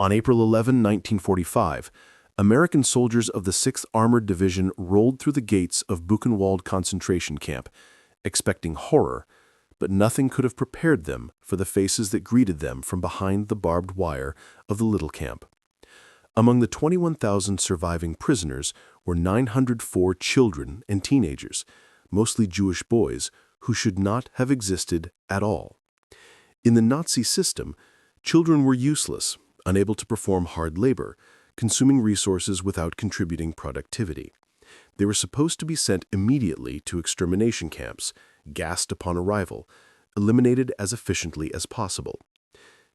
On April 11, 1945, American soldiers of the 6th Armored Division rolled through the gates of Buchenwald concentration camp, expecting horror, but nothing could have prepared them for the faces that greeted them from behind the barbed wire of the little camp. Among the 21,000 surviving prisoners were 904 children and teenagers, mostly Jewish boys, who should not have existed at all. In the Nazi system, children were useless, unable to perform hard labor, consuming resources without contributing productivity. They were supposed to be sent immediately to extermination camps, gassed upon arrival, eliminated as efficiently as possible.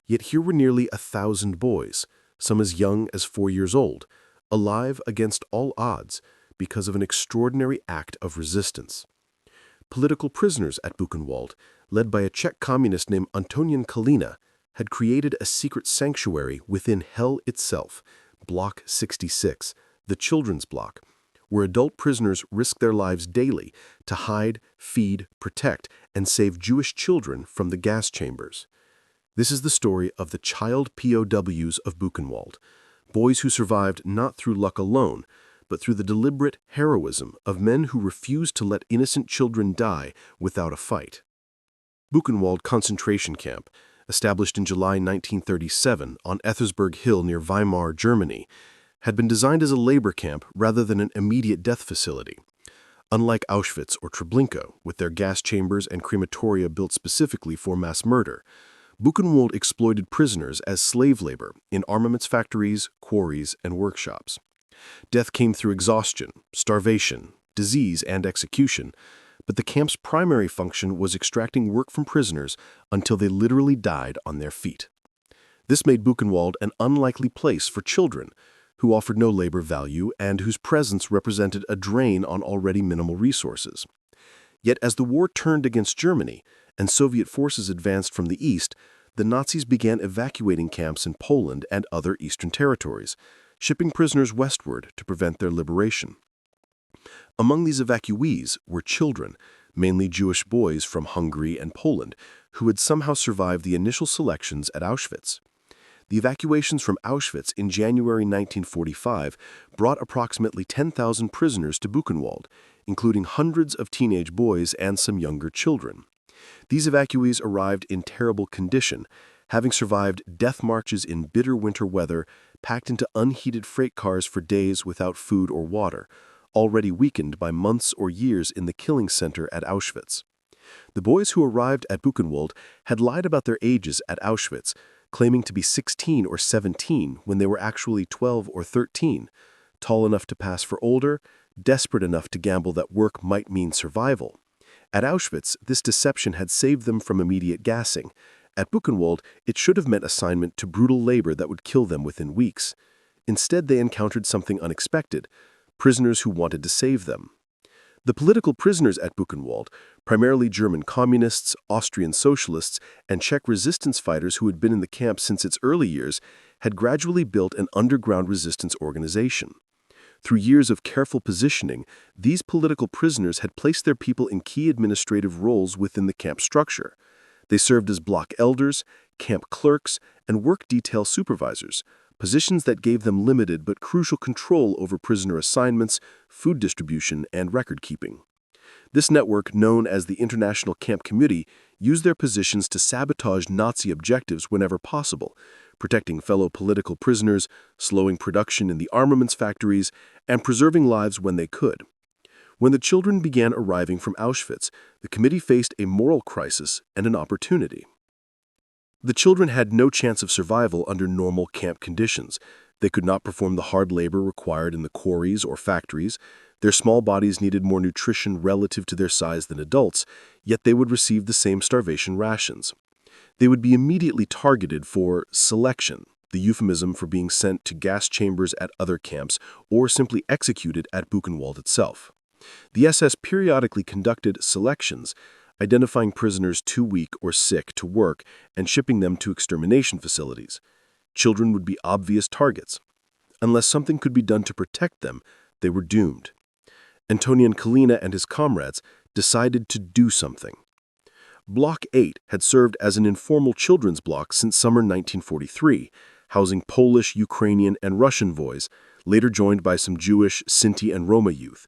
Yet here were nearly 1,000 boys, some as young as 4 years old, alive against all odds because of an extraordinary act of resistance. Political prisoners at Buchenwald, led by a Czech communist named Antonín Kalina, had created a secret sanctuary within hell itself, Block 66, the children's block, where adult prisoners risk their lives daily to hide, feed, protect, and save Jewish children from the gas chambers. This is the story of the child POWs of Buchenwald, boys who survived not through luck alone, but through the deliberate heroism of men who refused to let innocent children die without a fight. Buchenwald concentration camp, established in July 1937 on Ethersberg Hill near Weimar, Germany, had been designed as a labor camp rather than an immediate death facility. Unlike Auschwitz or Treblinka, with their gas chambers and crematoria built specifically for mass murder, Buchenwald exploited prisoners as slave labor in armaments factories, quarries, and workshops. Death came through exhaustion, starvation, disease, and execution, but the camp's primary function was extracting work from prisoners until they literally died on their feet. This made Buchenwald an unlikely place for children, who offered no labor value and whose presence represented a drain on already minimal resources. Yet as the war turned against Germany and Soviet forces advanced from the east, the Nazis began evacuating camps in Poland and other eastern territories, shipping prisoners westward to prevent their liberation. Among these evacuees were children, mainly Jewish boys from Hungary and Poland, who had somehow survived the initial selections at Auschwitz. The evacuations from Auschwitz in January 1945 brought approximately 10,000 prisoners to Buchenwald, including hundreds of teenage boys and some younger children. These evacuees arrived in terrible condition, having survived death marches in bitter winter weather, packed into unheated freight cars for days without food or water, already weakened by months or years in the killing center at Auschwitz. The boys who arrived at Buchenwald had lied about their ages at Auschwitz, claiming to be 16 or 17 when they were actually 12 or 13, tall enough to pass for older, desperate enough to gamble that work might mean survival. At Auschwitz, this deception had saved them from immediate gassing. At Buchenwald, it should have meant assignment to brutal labor that would kill them within weeks. Instead, they encountered something unexpected: prisoners who wanted to save them. The political prisoners at Buchenwald, primarily German communists, Austrian socialists, and Czech resistance fighters who had been in the camp since its early years, had gradually built an underground resistance organization. Through years of careful positioning, these political prisoners had placed their people in key administrative roles within the camp structure. They served as block elders, camp clerks, and work detail supervisors, positions that gave them limited but crucial control over prisoner assignments, food distribution, and record-keeping. This network, known as the International Camp Committee, used their positions to sabotage Nazi objectives whenever possible, protecting fellow political prisoners, slowing production in the armaments factories, and preserving lives when they could. When the children began arriving from Auschwitz, the committee faced a moral crisis and an opportunity. The children had no chance of survival under normal camp conditions. They could not perform the hard labor required in the quarries or factories. Their small bodies needed more nutrition relative to their size than adults, yet they would receive the same starvation rations. They would be immediately targeted for selection, the euphemism for being sent to gas chambers at other camps or simply executed at Buchenwald itself. The SS periodically conducted selections, identifying prisoners too weak or sick to work and shipping them to extermination facilities. Children would be obvious targets. Unless something could be done to protect them, they were doomed. Antonín Kalina and his comrades decided to do something. Block 8 had served as an informal children's block since summer 1943, housing Polish, Ukrainian, and Russian boys, later joined by some Jewish, Sinti, and Roma youth.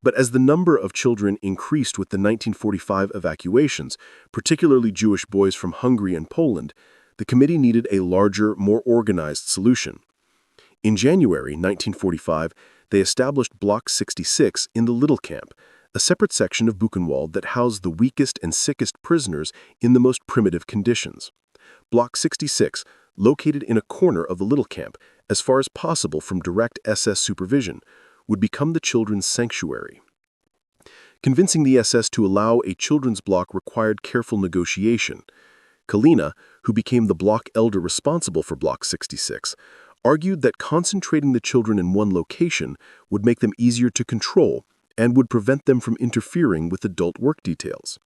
But as the number of children increased with the 1945 evacuations, particularly Jewish boys from Hungary and Poland, the committee needed a larger, more organized solution. In January 1945, they established Block 66 in the Little Camp, a separate section of Buchenwald that housed the weakest and sickest prisoners in the most primitive conditions. Block 66, located in a corner of the Little Camp, as far as possible from direct SS supervision, would become the children's sanctuary. Convincing the SS to allow a children's block required careful negotiation. Kalina, who became the block elder responsible for Block 66, argued that concentrating the children in one location would make them easier to control and would prevent them from interfering with adult work details.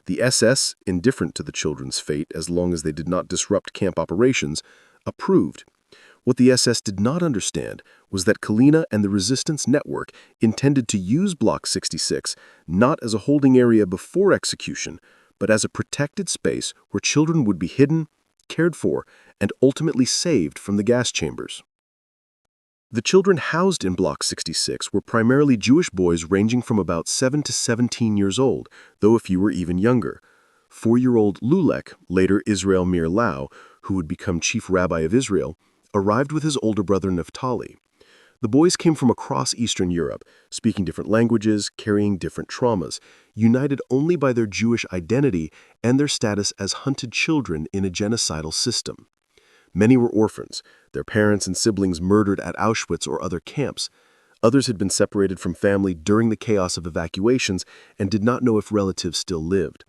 The SS, indifferent to the children's fate as long as they did not disrupt camp operations, approved. What the SS did not understand was that Kalina and the resistance network intended to use Block 66 not as a holding area before execution, but as a protected space where children would be hidden, cared for, and ultimately saved from the gas chambers. The children housed in Block 66 were primarily Jewish boys ranging from about 7 to 17 years old, though a few were even younger. 4-year-old Lulek, later Israel Mir Lau, who would become chief rabbi of Israel, arrived with his older brother Naphtali. The boys came from across Eastern Europe, speaking different languages, carrying different traumas, united only by their Jewish identity and their status as hunted children in a genocidal system. Many were orphans, their parents and siblings murdered at Auschwitz or other camps. Others had been separated from family during the chaos of evacuations and did not know if relatives still lived.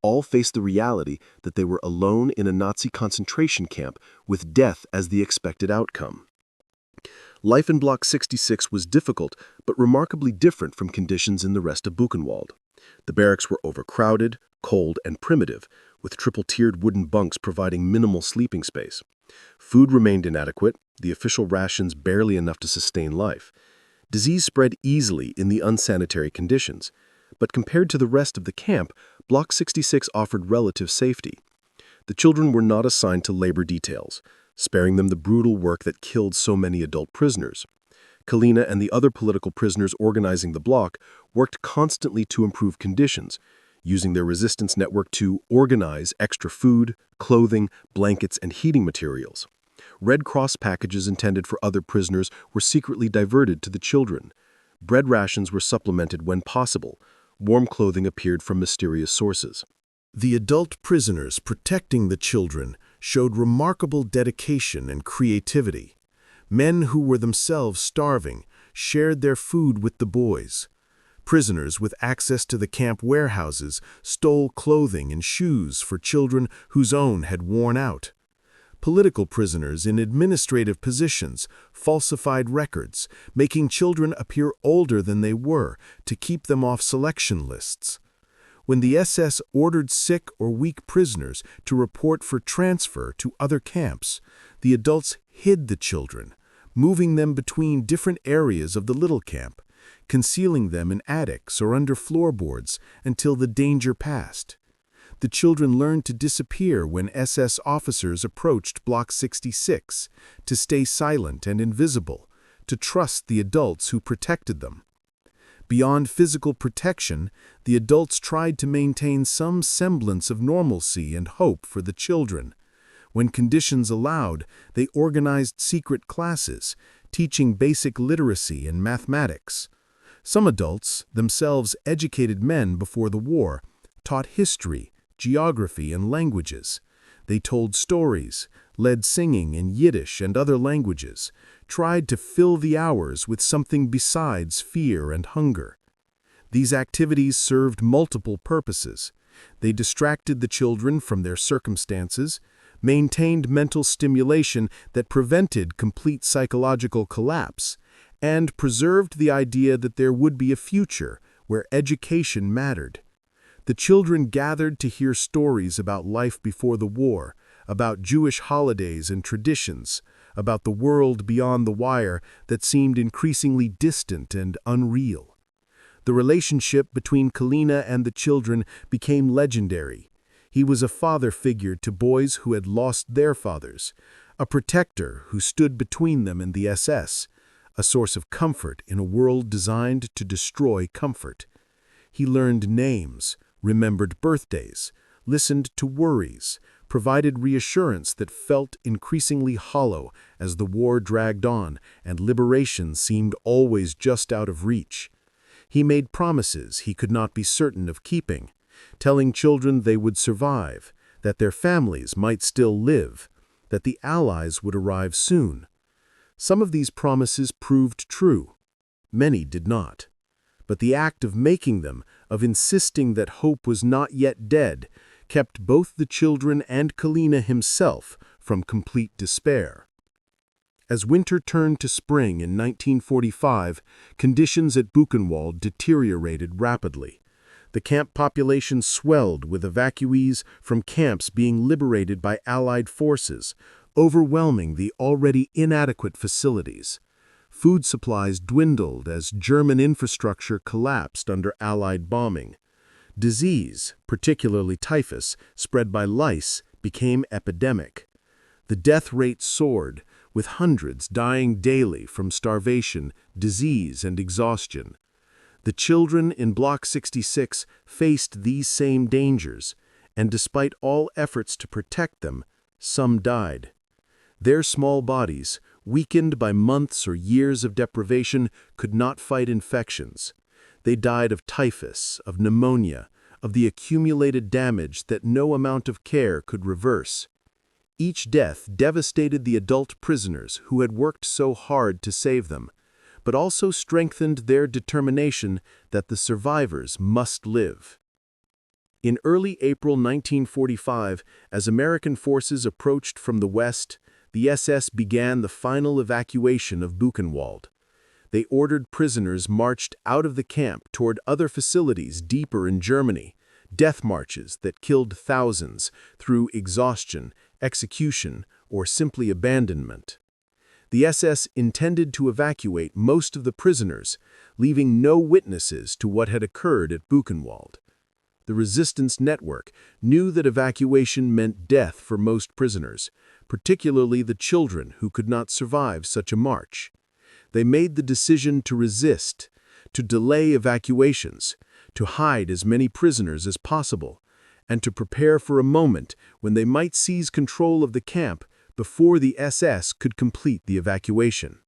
All faced the reality that they were alone in a Nazi concentration camp with death as the expected outcome. Life in Block 66 was difficult, but remarkably different from conditions in the rest of Buchenwald. The barracks were overcrowded, cold, and primitive, with triple-tiered wooden bunks providing minimal sleeping space. Food remained inadequate, the official rations barely enough to sustain life. Disease spread easily in the unsanitary conditions. But compared to the rest of the camp, Block 66 offered relative safety. The children were not assigned to labor details, sparing them the brutal work that killed so many adult prisoners. Kalina and the other political prisoners organizing the block worked constantly to improve conditions, using their resistance network to organize extra food, clothing, blankets, and heating materials. Red Cross packages intended for other prisoners were secretly diverted to the children. Bread rations were supplemented when possible. Warm clothing appeared from mysterious sources. The adult prisoners protecting the children showed remarkable dedication and creativity. Men who were themselves starving shared their food with the boys. Prisoners with access to the camp warehouses stole clothing and shoes for children whose own had worn out. Political prisoners in administrative positions falsified records, making children appear older than they were to keep them off selection lists. When the SS ordered sick or weak prisoners to report for transfer to other camps, the adults hid the children, moving them between different areas of the little camp, concealing them in attics or under floorboards until the danger passed. The children learned to disappear when SS officers approached Block 66, to stay silent and invisible, to trust the adults who protected them. Beyond physical protection, the adults tried to maintain some semblance of normalcy and hope for the children. When conditions allowed, they organized secret classes, teaching basic literacy and mathematics. Some adults, themselves educated men before the war, taught history, geography, and languages. They told stories, led singing in Yiddish and other languages, tried to fill the hours with something besides fear and hunger. These activities served multiple purposes. They distracted the children from their circumstances, maintained mental stimulation that prevented complete psychological collapse, and preserved the idea that there would be a future where education mattered. The children gathered to hear stories about life before the war, about Jewish holidays and traditions, about the world beyond the wire that seemed increasingly distant and unreal. The relationship between Kalina and the children became legendary. He was a father figure to boys who had lost their fathers, a protector who stood between them and the SS, a source of comfort in a world designed to destroy comfort. He learned names, remembered birthdays, listened to worries, provided reassurance that felt increasingly hollow as the war dragged on and liberation seemed always just out of reach. He made promises he could not be certain of keeping, telling children they would survive, that their families might still live, that the Allies would arrive soon. Some of these promises proved true. Many did not. But the act of making them, of insisting that hope was not yet dead, kept both the children and Kalina himself from complete despair. As winter turned to spring in 1945, conditions at Buchenwald deteriorated rapidly. The camp population swelled with evacuees from camps being liberated by Allied forces, overwhelming the already inadequate facilities. Food supplies dwindled as German infrastructure collapsed under Allied bombing. Disease, particularly typhus, spread by lice, became epidemic. The death rate soared, with hundreds dying daily from starvation, disease, and exhaustion. The children in Block 66 faced these same dangers, and despite all efforts to protect them, some died. Their small bodies, weakened by months or years of deprivation, could not fight infections. They died of typhus, of pneumonia, of the accumulated damage that no amount of care could reverse. Each death devastated the adult prisoners who had worked so hard to save them, but also strengthened their determination that the survivors must live. In early April 1945, as American forces approached from the west, the SS began the final evacuation of Buchenwald. They ordered prisoners marched out of the camp toward other facilities deeper in Germany, death marches that killed thousands through exhaustion, execution, or simply abandonment. The SS intended to evacuate most of the prisoners, leaving no witnesses to what had occurred at Buchenwald. The resistance network knew that evacuation meant death for most prisoners, particularly the children who could not survive such a march. They made the decision to resist, to delay evacuations, to hide as many prisoners as possible, and to prepare for a moment when they might seize control of the camp before the SS could complete the evacuation.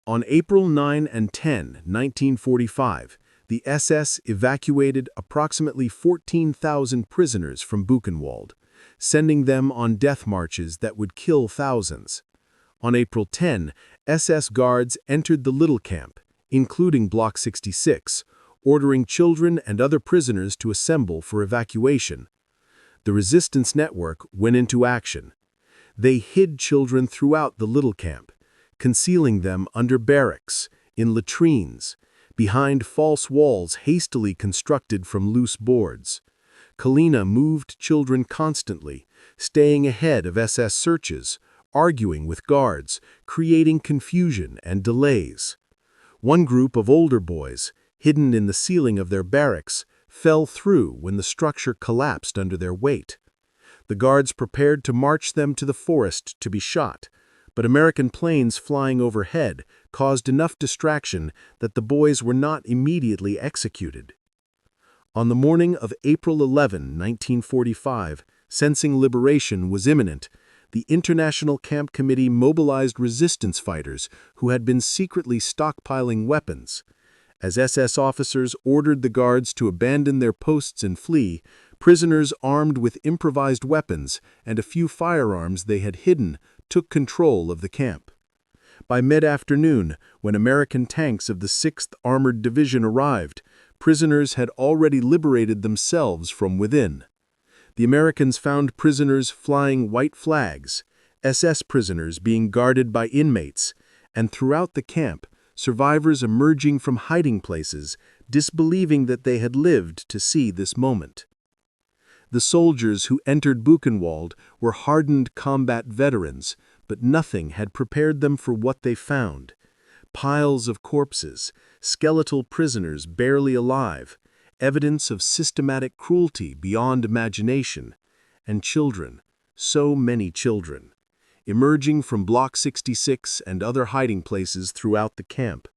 On April 9 and 10, 1945, the SS evacuated approximately 14,000 prisoners from Buchenwald, sending them on death marches that would kill thousands. On April 10, SS guards entered the little camp, including Block 66, ordering children and other prisoners to assemble for evacuation. The resistance network went into action. They hid children throughout the little camp, concealing them under barracks, in latrines, behind false walls hastily constructed from loose boards. Kalina moved children constantly, staying ahead of SS searches, arguing with guards, creating confusion and delays. One group of older boys, hidden in the ceiling of their barracks, fell through when the structure collapsed under their weight. The guards prepared to march them to the forest to be shot, but American planes flying overhead caused enough distraction that the boys were not immediately executed. On the morning of April 11, 1945, sensing liberation was imminent, the International Camp Committee mobilized resistance fighters who had been secretly stockpiling weapons. As SS officers ordered the guards to abandon their posts and flee, prisoners armed with improvised weapons and a few firearms they had hidden took control of the camp. By mid-afternoon, when American tanks of the 6th Armored Division arrived, prisoners had already liberated themselves from within. The Americans found prisoners flying white flags, SS prisoners being guarded by inmates, and throughout the camp, survivors emerging from hiding places, disbelieving that they had lived to see this moment. The soldiers who entered Buchenwald were hardened combat veterans, but nothing had prepared them for what they found. Piles of corpses, skeletal prisoners barely alive, evidence of systematic cruelty beyond imagination, and children, so many children. emerging from Block 66 and other hiding places throughout the camp.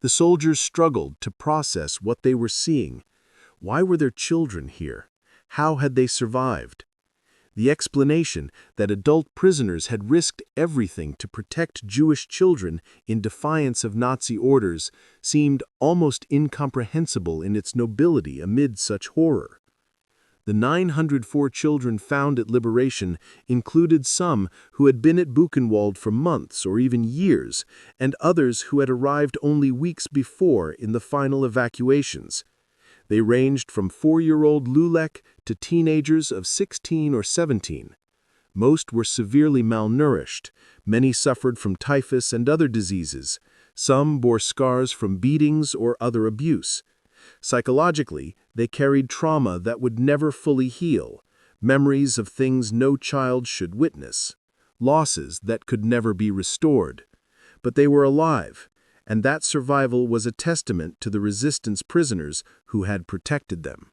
The soldiers struggled to process what they were seeing. Why were their children here? How had they survived? The explanation that adult prisoners had risked everything to protect Jewish children in defiance of Nazi orders seemed almost incomprehensible in its nobility amid such horror. The 904 children found at liberation included some who had been at Buchenwald for months or even years, and others who had arrived only weeks before in the final evacuations. They ranged from 4-year-old Lulek to teenagers of 16 or 17. Most were severely malnourished. Many suffered from typhus and other diseases. Some bore scars from beatings or other abuse. Psychologically, they carried trauma that would never fully heal, memories of things no child should witness, losses that could never be restored. But they were alive, and that survival was a testament to the resistance prisoners who had protected them.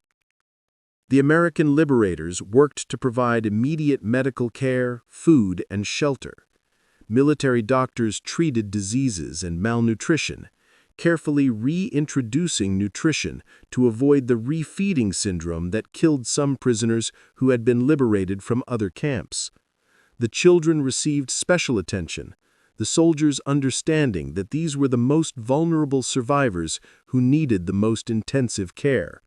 The American liberators worked to provide immediate medical care, food, and shelter. Military doctors treated diseases and malnutrition, carefully reintroducing nutrition to avoid the refeeding syndrome that killed some prisoners who had been liberated from other camps. The children received special attention, the soldiers understanding that these were the most vulnerable survivors who needed the most intensive care.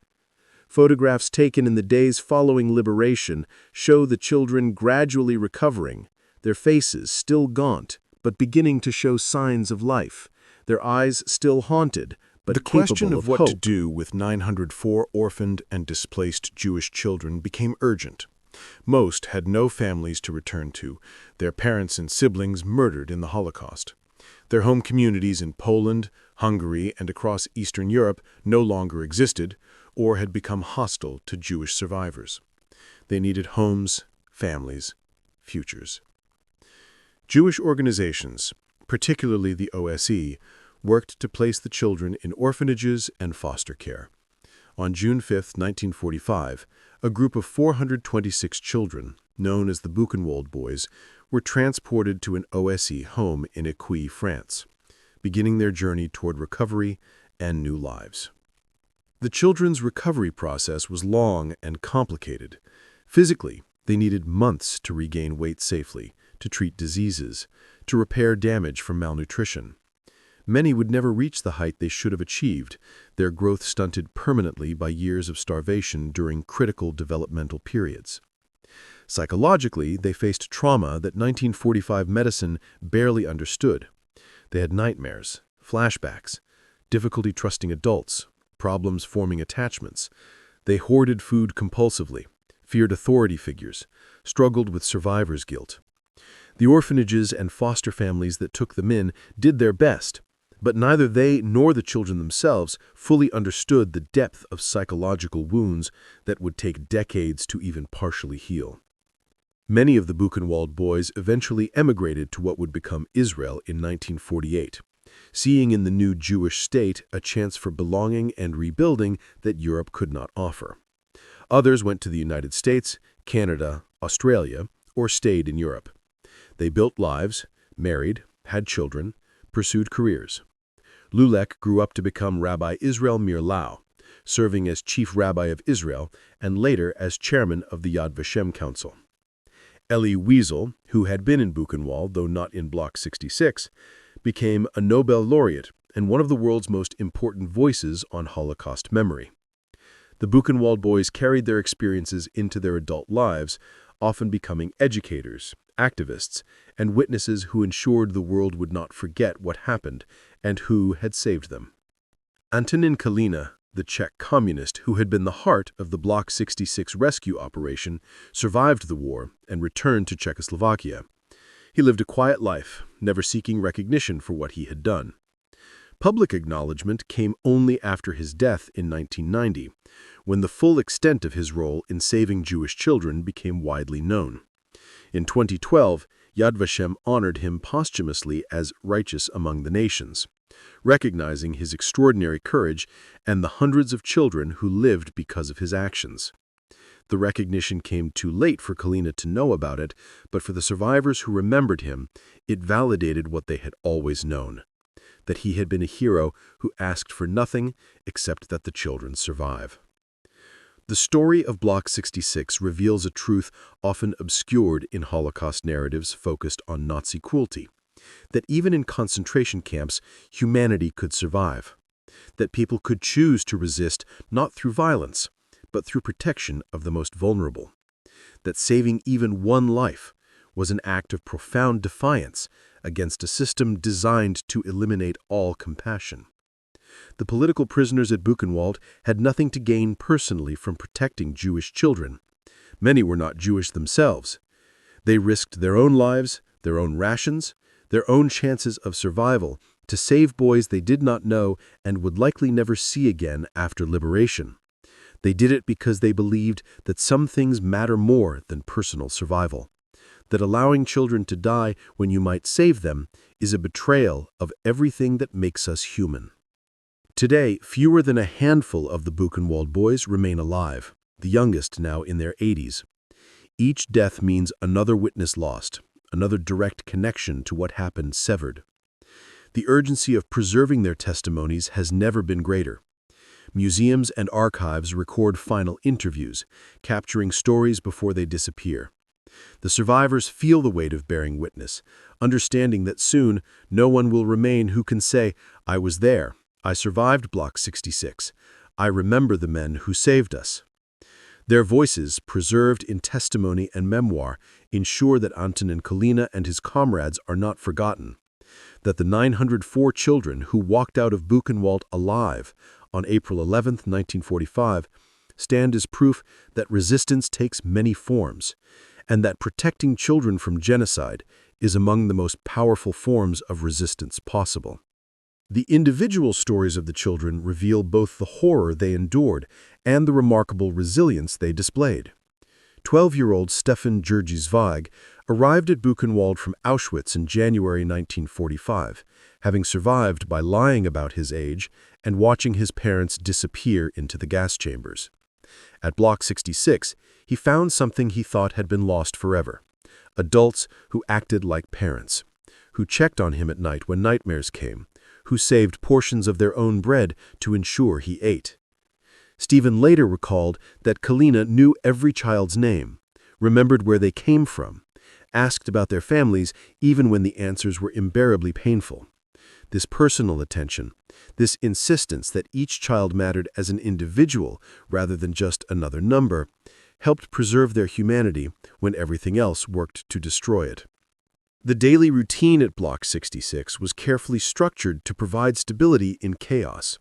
Photographs taken in the days following liberation show the children gradually recovering, their faces still gaunt, but beginning to show signs of life, their eyes still haunted, but The capable question of what hope. to do with 904 orphaned and displaced Jewish children became urgent. Most had no families to return to, their parents and siblings murdered in the Holocaust. Their home communities in Poland, Hungary, and across Eastern Europe no longer existed or had become hostile to Jewish survivors. They needed homes, families, futures. Jewish organizations, particularly the OSE, worked to place the children in orphanages and foster care. On June 5, 1945, a group of 426 children, known as the Buchenwald Boys, were transported to an OSE home in Écueil, France, beginning their journey toward recovery and new lives. The children's recovery process was long and complicated. Physically, they needed months to regain weight safely, to treat diseases, to repair damage from malnutrition. Many would never reach the height they should have achieved, their growth stunted permanently by years of starvation during critical developmental periods. Psychologically, they faced trauma that 1945 medicine barely understood. They had nightmares, flashbacks, difficulty trusting adults, problems forming attachments. They hoarded food compulsively, feared authority figures, struggled with survivor's guilt. The orphanages and foster families that took them in did their best, but neither they nor the children themselves fully understood the depth of psychological wounds that would take decades to even partially heal. Many of the Buchenwald boys eventually emigrated to what would become Israel in 1948, seeing in the new Jewish state a chance for belonging and rebuilding that Europe could not offer. Others went to the United States, Canada, Australia, or stayed in Europe. They built lives, married, had children, pursued careers. Lulek grew up to become Rabbi Israel Mir Lau, serving as Chief Rabbi of Israel and later as chairman of the Yad Vashem Council. Elie Wiesel, who had been in Buchenwald, though not in Block 66, became a Nobel laureate and one of the world's most important voices on Holocaust memory. The Buchenwald boys carried their experiences into their adult lives, often becoming educators, activists, and witnesses who ensured the world would not forget what happened and who had saved them. Antonín Kalina, the Czech communist who had been the heart of the Block 66 rescue operation, survived the war and returned to Czechoslovakia. He lived a quiet life, never seeking recognition for what he had done. Public acknowledgement came only after his death in 1990, when the full extent of his role in saving Jewish children became widely known. In 2012, Yad Vashem honored him posthumously as Righteous Among the Nations, recognizing his extraordinary courage and the hundreds of children who lived because of his actions. The recognition came too late for Kalina to know about it, but for the survivors who remembered him, it validated what they had always known, that he had been a hero who asked for nothing except that the children survive. The story of Block 66 reveals a truth often obscured in Holocaust narratives focused on Nazi cruelty, that even in concentration camps, humanity could survive, that people could choose to resist not through violence, but through protection of the most vulnerable, that saving even one life was an act of profound defiance against a system designed to eliminate all compassion. The political prisoners at Buchenwald had nothing to gain personally from protecting Jewish children. Many were not Jewish themselves. They risked their own lives, their own rations, their own chances of survival to save boys they did not know and would likely never see again after liberation. They did it because they believed that some things matter more than personal survival, that allowing children to die when you might save them is a betrayal of everything that makes us human. Today, fewer than a handful of the Buchenwald boys remain alive, the youngest now in their 80s. Each death means another witness lost, another direct connection to what happened severed. The urgency of preserving their testimonies has never been greater. Museums and archives record final interviews, capturing stories before they disappear. The survivors feel the weight of bearing witness, understanding that soon no one will remain who can say, "I was there. I survived Block 66. I remember the men who saved us." Their voices, preserved in testimony and memoir, ensure that Antonín Kalina and his comrades are not forgotten, that the 904 children who walked out of Buchenwald alive on April 11, 1945, stand as proof that resistance takes many forms, and that protecting children from genocide is among the most powerful forms of resistance possible. The individual stories of the children reveal both the horror they endured and the remarkable resilience they displayed. 12-year-old Stefan Georgi Zweig arrived at Buchenwald from Auschwitz in January 1945, having survived by lying about his age and watching his parents disappear into the gas chambers. At Block 66, he found something he thought had been lost forever: adults who acted like parents, who checked on him at night when nightmares came, who saved portions of their own bread to ensure he ate. Stephen later recalled that Kalina knew every child's name, remembered where they came from, asked about their families even when the answers were unbearably painful. This personal attention, this insistence that each child mattered as an individual rather than just another number, helped preserve their humanity when everything else worked to destroy it. The daily routine at Block 66 was carefully structured to provide stability in chaos.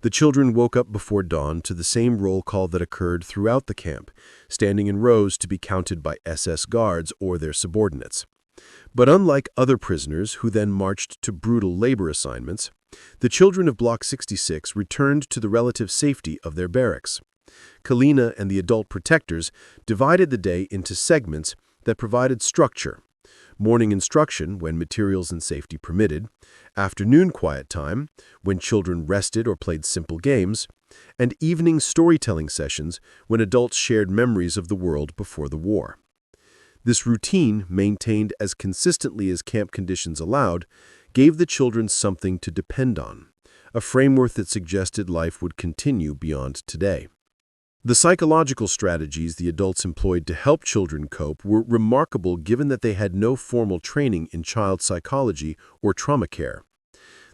The children woke up before dawn to the same roll call that occurred throughout the camp, standing in rows to be counted by SS guards or their subordinates. But unlike other prisoners who then marched to brutal labor assignments, the children of Block 66 returned to the relative safety of their barracks. Kalina and the adult protectors divided the day into segments that provided structure: morning instruction when materials and safety permitted, afternoon quiet time when children rested or played simple games, and evening storytelling sessions when adults shared memories of the world before the war. This routine, maintained as consistently as camp conditions allowed, gave the children something to depend on, a framework that suggested life would continue beyond today. The psychological strategies the adults employed to help children cope were remarkable given that they had no formal training in child psychology or trauma care.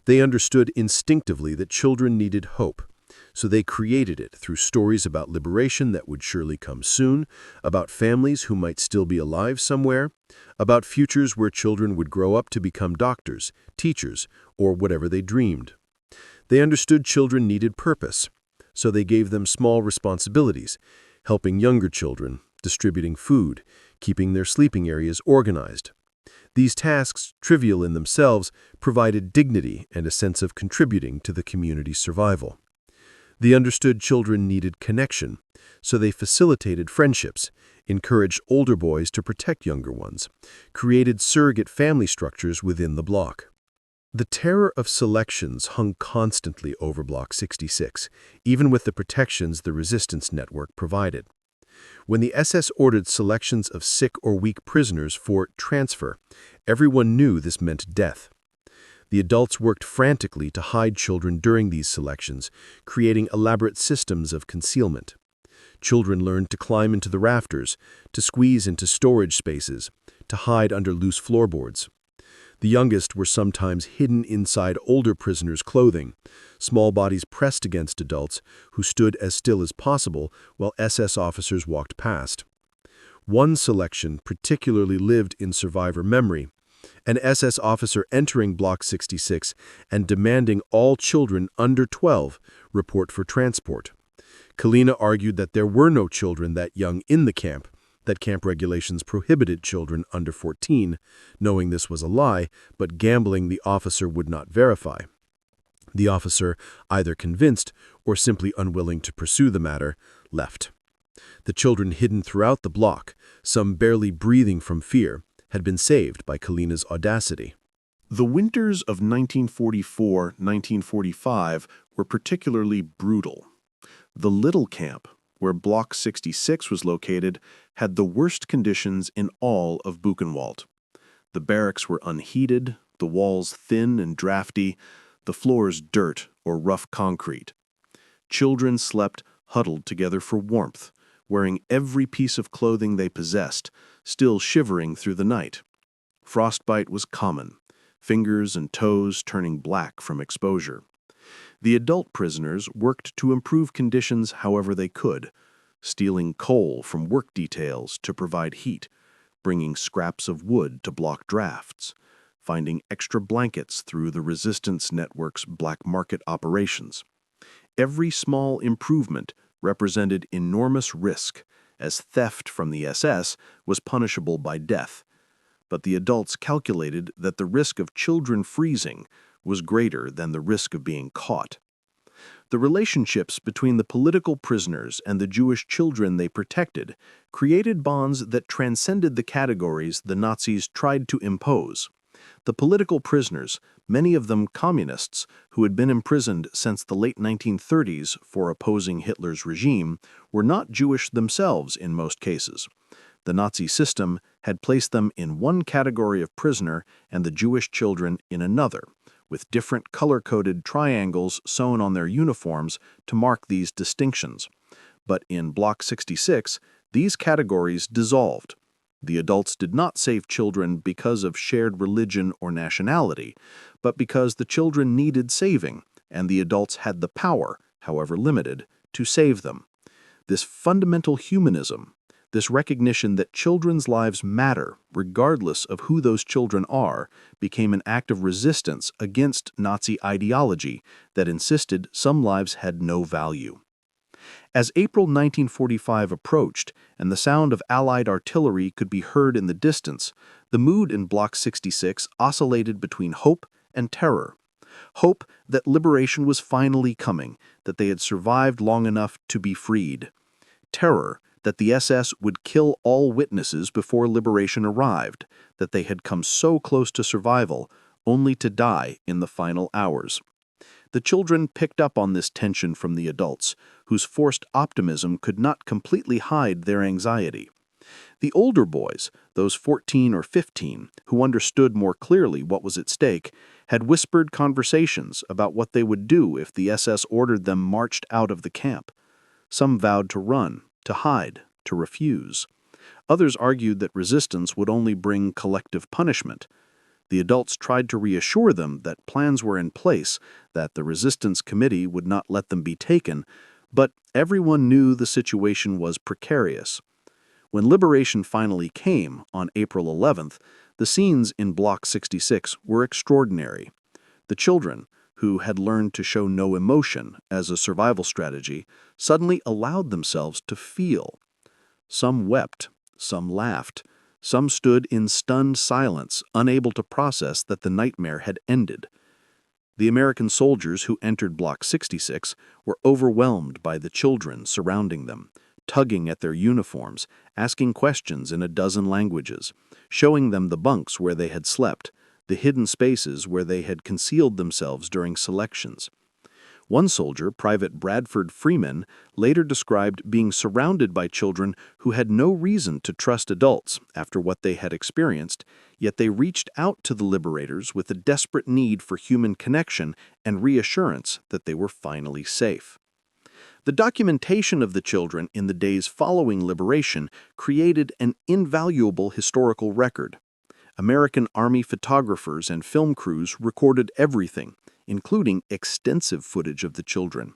They understood instinctively that children needed hope, so they created it through stories about liberation that would surely come soon, about families who might still be alive somewhere, about futures where children would grow up to become doctors, teachers, or whatever they dreamed. They understood children needed purpose, so they gave them small responsibilities, helping younger children, distributing food, keeping their sleeping areas organized. These tasks, trivial in themselves, provided dignity and a sense of contributing to the community's survival. They understood children needed connection, so they facilitated friendships, encouraged older boys to protect younger ones, created surrogate family structures within the block. The terror of selections hung constantly over Block 66, even with the protections the resistance network provided. When the SS ordered selections of sick or weak prisoners for transfer, everyone knew this meant death. The adults worked frantically to hide children during these selections, creating elaborate systems of concealment. Children learned to climb into the rafters, to squeeze into storage spaces, to hide under loose floorboards. The youngest were sometimes hidden inside older prisoners' clothing, small bodies pressed against adults who stood as still as possible while SS officers walked past. One selection particularly lived in survivor memory, an SS officer entering Block 66 and demanding all children under 12 report for transport. Kalina argued that there were no children that young in the camp, that camp regulations prohibited children under 14, knowing this was a lie, but gambling the officer would not verify. The officer, either convinced or simply unwilling to pursue the matter, left. The children hidden throughout the block, some barely breathing from fear, had been saved by Kalina's audacity. The winters of 1944-1945 were particularly brutal. The Little Camp, where Block 66 was located, had the worst conditions in all of Buchenwald. The barracks were unheated, the walls thin and drafty, the floors dirt or rough concrete. Children slept huddled together for warmth, wearing every piece of clothing they possessed, still shivering through the night. Frostbite was common, fingers and toes turning black from exposure. The adult prisoners worked to improve conditions however they could, stealing coal from work details to provide heat, bringing scraps of wood to block drafts, finding extra blankets through the resistance network's black market operations. Every small improvement represented enormous risk, as theft from the SS was punishable by death. But the adults calculated that the risk of children freezing was greater than the risk of being caught. The relationships between the political prisoners and the Jewish children they protected created bonds that transcended the categories the Nazis tried to impose. The political prisoners, many of them communists who had been imprisoned since the late 1930s for opposing Hitler's regime, were not Jewish themselves in most cases. The Nazi system had placed them in one category of prisoner and the Jewish children in another, with different color-coded triangles sewn on their uniforms to mark these distinctions. But in Block 66, these categories dissolved. The adults did not save children because of shared religion or nationality, but because the children needed saving, and the adults had the power, however limited, to save them. This fundamental humanism, this recognition that children's lives matter, regardless of who those children are, became an act of resistance against Nazi ideology that insisted some lives had no value. As April 1945 approached and the sound of Allied artillery could be heard in the distance, the mood in Block 66 oscillated between hope and terror. Hope that liberation was finally coming, that they had survived long enough to be freed. Terror that the SS would kill all witnesses before liberation arrived, that they had come so close to survival, only to die in the final hours. The children picked up on this tension from the adults, whose forced optimism could not completely hide their anxiety. The older boys, those 14 or 15, who understood more clearly what was at stake, had whispered conversations about what they would do if the SS ordered them marched out of the camp. Some vowed to run, to hide, to refuse. Others argued that resistance would only bring collective punishment. The adults tried to reassure them that plans were in place, that the resistance committee would not let them be taken, but everyone knew the situation was precarious. When liberation finally came on April 11th, the scenes in Block 66 were extraordinary. The children, who had learned to show no emotion as a survival strategy, suddenly allowed themselves to feel. Some wept, some laughed, some stood in stunned silence, unable to process that the nightmare had ended. The American soldiers who entered Block 66 were overwhelmed by the children surrounding them, tugging at their uniforms, asking questions in a dozen languages, showing them the bunks where they had slept, the hidden spaces where they had concealed themselves during selections. One soldier, Private Bradford Freeman, later described being surrounded by children who had no reason to trust adults after what they had experienced, yet they reached out to the liberators with a desperate need for human connection and reassurance that they were finally safe. The documentation of the children in the days following liberation created an invaluable historical record. American Army photographers and film crews recorded everything, including extensive footage of the children.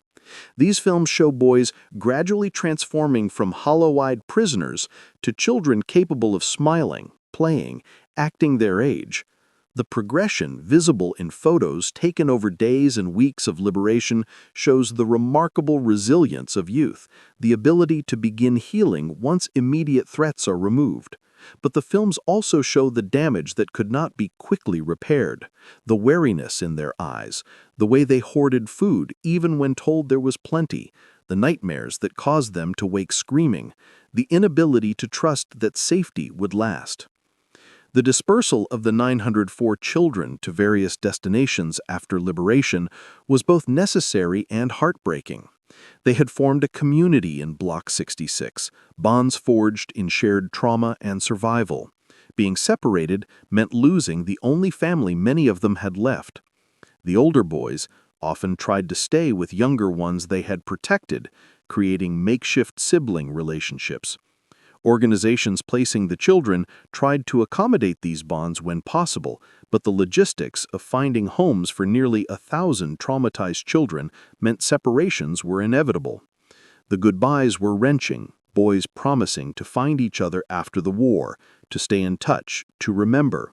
These films show boys gradually transforming from hollow-eyed prisoners to children capable of smiling, playing, acting their age. The progression visible in photos taken over days and weeks of liberation shows the remarkable resilience of youth, the ability to begin healing once immediate threats are removed. But the films also show the damage that could not be quickly repaired, the wariness in their eyes, the way they hoarded food even when told there was plenty, the nightmares that caused them to wake screaming, the inability to trust that safety would last. The dispersal of the 904 children to various destinations after liberation was both necessary and heartbreaking. They had formed a community in Block 66, bonds forged in shared trauma and survival. Being separated meant losing the only family many of them had left. The older boys often tried to stay with younger ones they had protected, creating makeshift sibling relationships. Organizations placing the children tried to accommodate these bonds when possible, but the logistics of finding homes for nearly 1,000 traumatized children meant separations were inevitable. The goodbyes were wrenching, boys promising to find each other after the war, to stay in touch, to remember.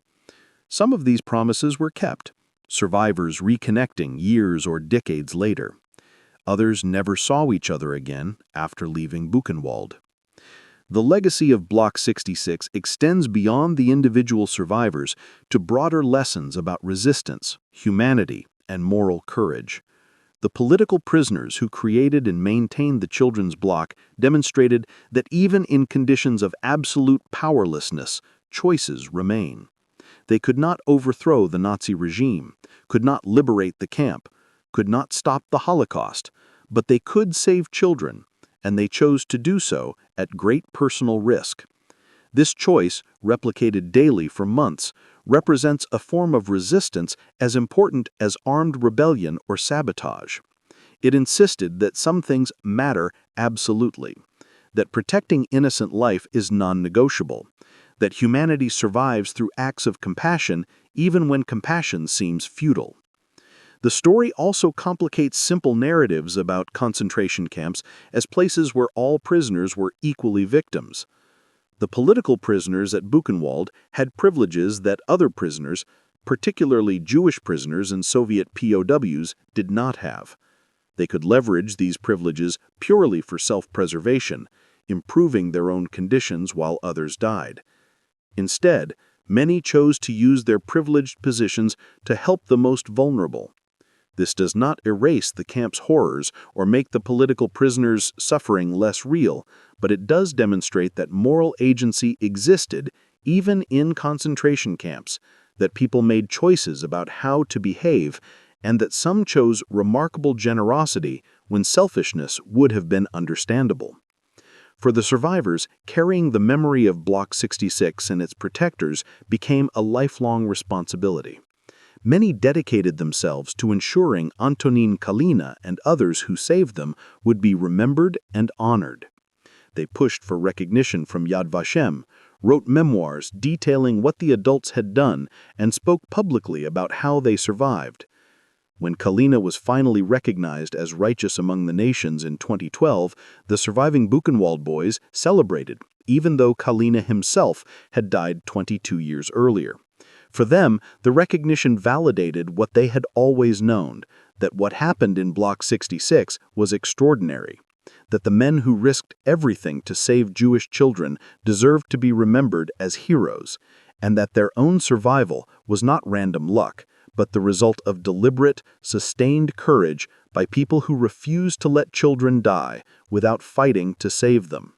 Some of these promises were kept, survivors reconnecting years or decades later. Others never saw each other again after leaving Buchenwald. The legacy of Block 66 extends beyond the individual survivors to broader lessons about resistance, humanity, and moral courage. The political prisoners who created and maintained the children's block demonstrated that even in conditions of absolute powerlessness, choices remain. They could not overthrow the Nazi regime, could not liberate the camp, could not stop the Holocaust, but they could save children, and they chose to do so at great personal risk. This choice, replicated daily for months, represents a form of resistance as important as armed rebellion or sabotage. It insisted that some things matter absolutely, that protecting innocent life is non-negotiable, that humanity survives through acts of compassion even when compassion seems futile. The story also complicates simple narratives about concentration camps as places where all prisoners were equally victims. The political prisoners at Buchenwald had privileges that other prisoners, particularly Jewish prisoners and Soviet POWs, did not have. They could leverage these privileges purely for self-preservation, improving their own conditions while others died. Instead, many chose to use their privileged positions to help the most vulnerable. This does not erase the camp's horrors or make the political prisoners' suffering less real, but it does demonstrate that moral agency existed even in concentration camps, that people made choices about how to behave, and that some chose remarkable generosity when selfishness would have been understandable. For the survivors, carrying the memory of Block 66 and its protectors became a lifelong responsibility. Many dedicated themselves to ensuring Antonín Kalina and others who saved them would be remembered and honored. They pushed for recognition from Yad Vashem, wrote memoirs detailing what the adults had done, and spoke publicly about how they survived. When Kalina was finally recognized as righteous among the nations in 2012, the surviving Buchenwald boys celebrated, even though Kalina himself had died 22 years earlier. For them, the recognition validated what they had always known, that what happened in Block 66 was extraordinary, that the men who risked everything to save Jewish children deserved to be remembered as heroes, and that their own survival was not random luck, but the result of deliberate, sustained courage by people who refused to let children die without fighting to save them.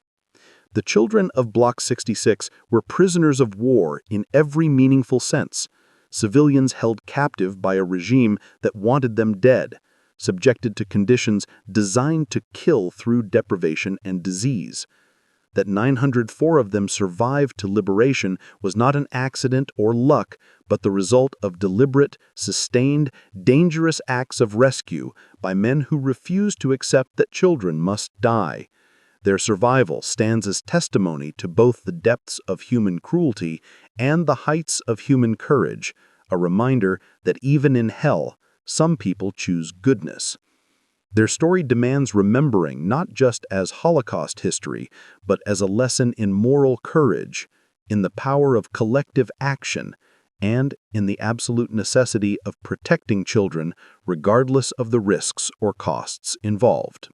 The children of Block 66 were prisoners of war in every meaningful sense, civilians held captive by a regime that wanted them dead, subjected to conditions designed to kill through deprivation and disease. That 904 of them survived to liberation was not an accident or luck, but the result of deliberate, sustained, dangerous acts of rescue by men who refused to accept that children must die. Their survival stands as testimony to both the depths of human cruelty and the heights of human courage, a reminder that even in hell, some people choose goodness. Their story demands remembering not just as Holocaust history, but as a lesson in moral courage, in the power of collective action, and in the absolute necessity of protecting children regardless of the risks or costs involved.